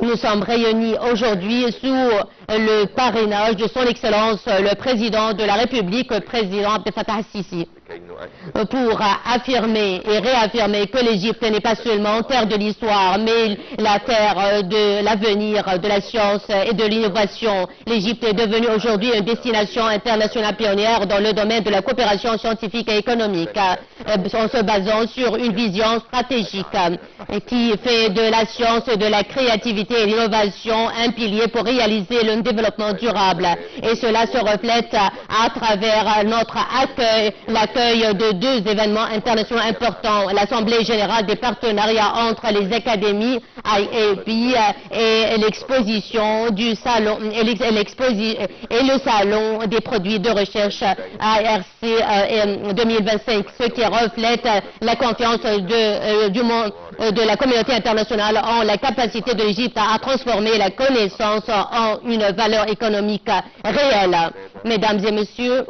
Nous sommes réunis aujourd'hui sous le parrainage de son Excellence le Président de la République, le Président Abdel Fattah al-Sisi, pour affirmer et réaffirmer que l'Égypte n'est pas seulement terre de l'histoire, mais la terre de l'avenir, de la science et de l'innovation. L'Égypte est devenue aujourd'hui une destination internationale pionnière dans le domaine de la coopération scientifique et économique, en se basant sur une vision stratégique qui fait de la science et de la créativité et l'innovation un pilier pour réaliser le développement durable. Et cela se reflète à travers notre accueil, l'accueil de deux événements internationaux importants, l'Assemblée générale des partenariats entre les académies IAP et l'exposition du salon et le salon des produits de recherche ARC 2025, ce qui reflète la confiance de la communauté internationale en la capacité de l'Égypte à transformer la connaissance en une valeur économique réelle. Mesdames et messieurs,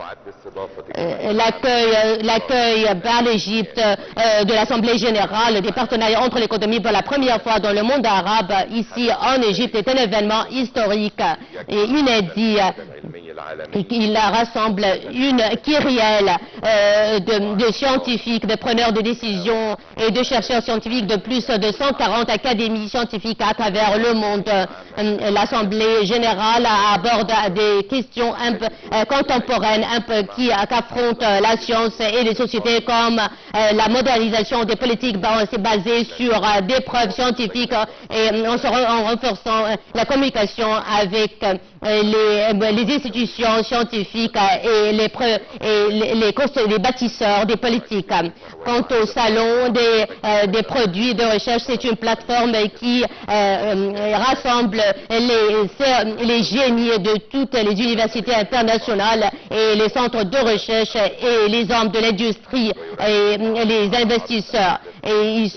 l'accueil par l'Égypte de l'Assemblée générale des partenariats entre l'économie pour la première fois dans le monde arabe, ici en Égypte, est un événement historique et inédit. Il rassemble une kyrielle de scientifiques, de preneurs de décision et de chercheurs scientifiques de plus de 140 académies scientifiques à travers le monde. L'Assemblée générale aborde des questions contemporaines qui affrontent la science et les sociétés, comme la modernisation des politiques basées sur des preuves scientifiques et en renforçant la communication avec les institutions scientifiques et les bâtisseurs des politiques. Quant au salon des produits de recherche, c'est une plateforme qui rassemble les génies de toutes les universités internationales et les centres de recherche et les hommes de l'industrie et les investisseurs. Et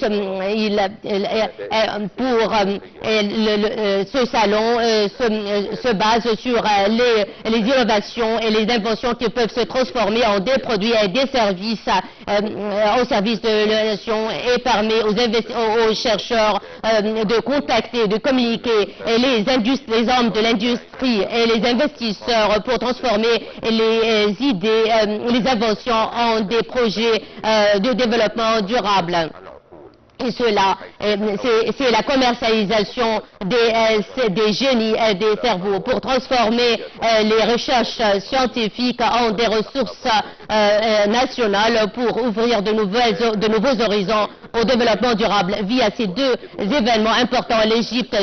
ce salon se base sur les innovations et les inventions qui peuvent se transformer en des produits et des services au service de la nation, et permet aux chercheurs de contacter, de communiquer les hommes de l'industrie et les investisseurs pour transformer les idées, les inventions en des projets de développement durable. Et cela, c'est la commercialisation des génies et des cerveaux pour transformer les recherches scientifiques en des ressources nationales pour ouvrir de nouveaux horizons au développement durable. Via ces deux événements importants, l'Égypte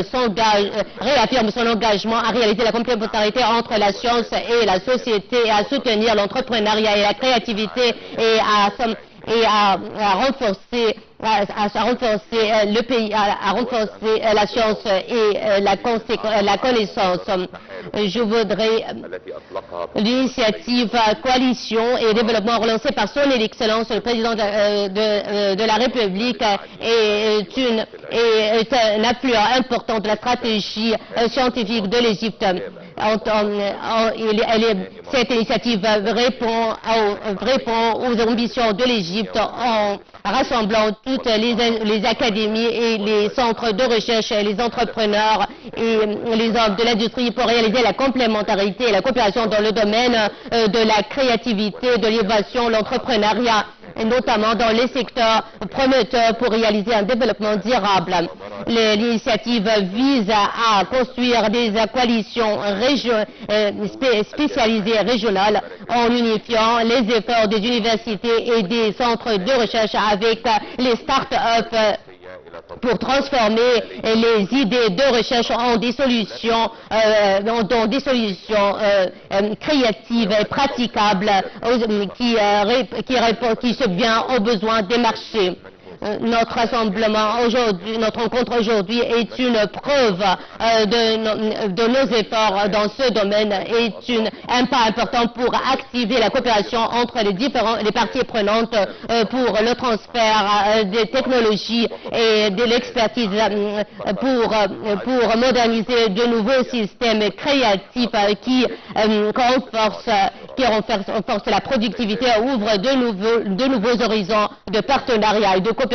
réaffirme son engagement à réaliser la complémentarité entre la science et la société, à soutenir l'entrepreneuriat et la créativité et à renforcer le pays, à renforcer la science et la connaissance. Je voudrais l'initiative Coalition et Développement relancée par son Excellence le Président de la République est un affluent important de la stratégie scientifique de l'Égypte. Cette initiative répond aux ambitions de l'Égypte en rassemblant toutes les académies et les centres de recherche, les entrepreneurs et les hommes de l'industrie pour réaliser la complémentarité et la coopération dans le domaine de la créativité, de l'innovation, l'entrepreneuriat, et notamment dans les secteurs promoteurs pour réaliser un développement durable. L'initiative vise à construire des coalitions spécialisées régionales en unifiant les efforts des universités et des centres de recherche avec les start-up pour transformer les idées de recherche en des solutions, créatives et praticables qui subviennent aux besoins des marchés. Notre rassemblement aujourd'hui, notre rencontre aujourd'hui est une preuve de nos efforts dans ce domaine, est un pas important pour activer la coopération entre les parties prenantes pour le transfert des technologies et de l'expertise pour moderniser de nouveaux systèmes créatifs qui renforcent la productivité, ouvrent de nouveaux horizons de partenariat et de coopération.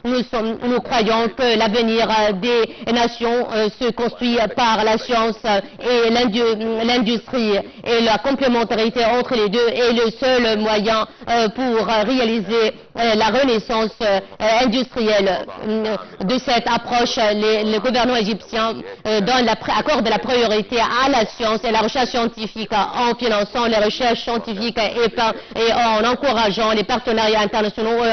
Nous croyons que l'avenir des nations se construit par la science et l'industrie, et la complémentarité entre les deux est le seul moyen pour réaliser la renaissance industrielle. De cette approche, le gouvernement égyptien accorde la priorité à la science et la recherche scientifique en finançant les recherches scientifiques et en encourageant les partenariats internationaux et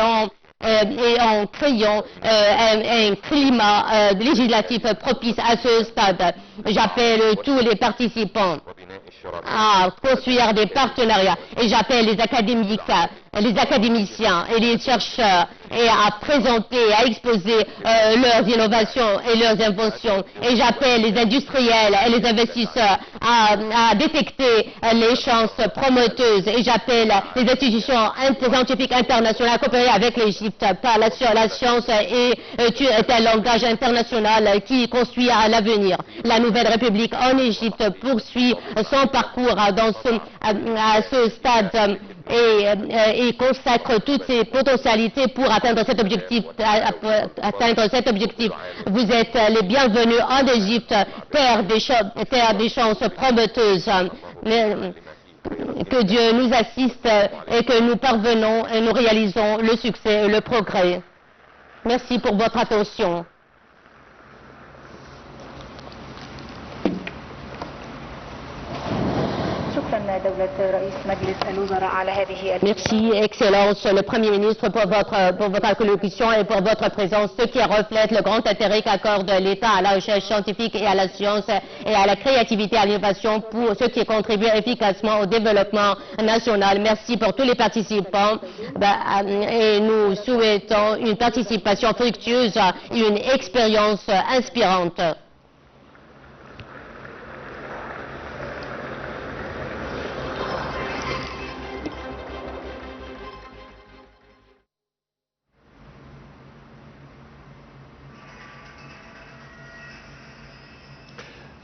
en créant un climat législatif propice à ce stade. J'appelle tous les participants à construire des partenariats et j'appelle les académiciens et les chercheurs et à présenter, à exposer leurs innovations et leurs inventions. Et j'appelle les industriels et les investisseurs à détecter les chances promoteuses. Et j'appelle les institutions scientifiques internationales à coopérer avec l'Égypte par la science est un langage international qui construit à l'avenir. La nouvelle République en Égypte poursuit son parcours à ce stade et consacre toutes ses potentialités pour atteindre cet objectif. Vous êtes les bienvenus en Égypte, terre des chances prometteuses. Que Dieu nous assiste et que nous parvenons et nous réalisons le succès et le progrès. Merci pour votre attention. Merci, Excellence, le Premier ministre, pour votre allocution et pour votre présence, ce qui reflète le grand intérêt qu'accorde l'État à la recherche scientifique et à la science et à la créativité et à l'innovation, pour ce qui contribue efficacement au développement national. Merci pour tous les participants et nous souhaitons une participation fructueuse et une expérience inspirante.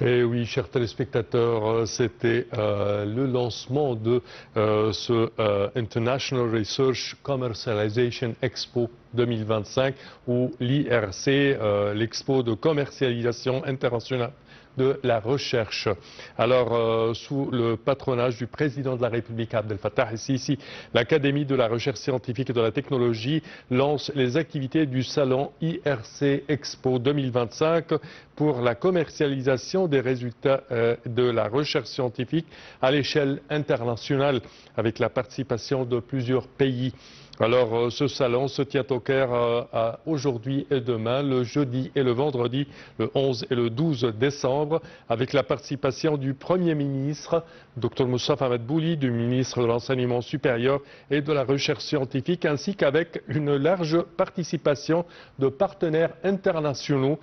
Et oui, chers téléspectateurs, c'était le lancement de ce International Research Commercialization Expo 2025, ou l'IRC, l'expo de commercialisation internationale de la recherche. Alors, sous le patronage du président de la République, Abdel Fattah el-Sisi, l'Académie de la recherche scientifique et de la technologie lance les activités du salon IRC Expo 2025 pour la commercialisation des résultats de la recherche scientifique à l'échelle internationale, avec la participation de plusieurs pays. Alors, ce salon se tient au Caire aujourd'hui et demain, le jeudi et le vendredi, le 11 et le 12 décembre, avec la participation du Premier ministre, Dr Moustapha Madbouli, du ministre de l'Enseignement supérieur et de la Recherche scientifique, ainsi qu'avec une large participation de partenaires internationaux,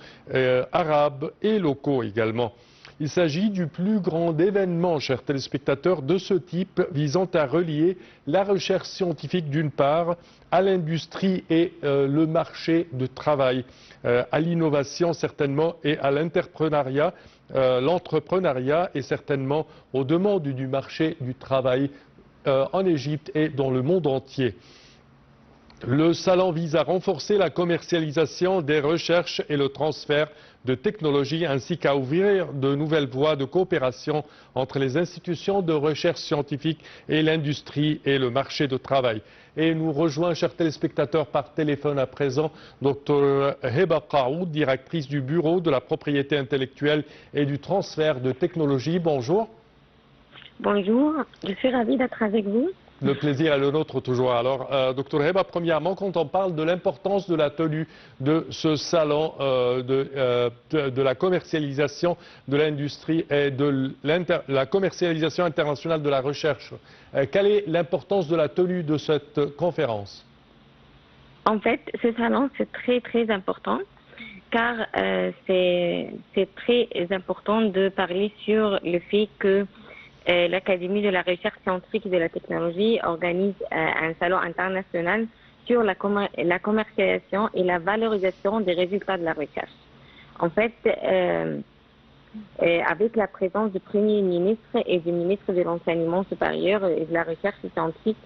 arabes et locaux également. Il s'agit du plus grand événement, chers téléspectateurs, de ce type visant à relier la recherche scientifique d'une part à l'industrie et le marché de travail, à l'innovation certainement et à l'entrepreneuriat. L'entrepreneuriat est certainement aux demandes du marché du travail en Égypte et dans le monde entier. Le salon vise à renforcer la commercialisation des recherches et le transfert de technologies ainsi qu'à ouvrir de nouvelles voies de coopération entre les institutions de recherche scientifique et l'industrie et le marché de travail. Et nous rejoint, chers téléspectateurs, par téléphone à présent, Dr Heba Qaoud, directrice du Bureau de la propriété intellectuelle et du transfert de technologies. Bonjour. Bonjour, je suis ravie d'être avec vous. Le plaisir est le nôtre toujours. Alors, Dr Heba, premièrement, quand on parle de l'importance de la tenue de ce salon de la commercialisation de l'industrie et de la commercialisation internationale de la recherche, quelle est l'importance de la tenue de cette conférence? En fait, ce salon, c'est très important, car c'est très important de parler sur le fait que l'Académie de la recherche scientifique et de la technologie organise un salon international sur la commercialisation et la valorisation des résultats de la recherche. En fait, avec la présence du Premier ministre et du ministre de l'Enseignement supérieur et de la recherche scientifique,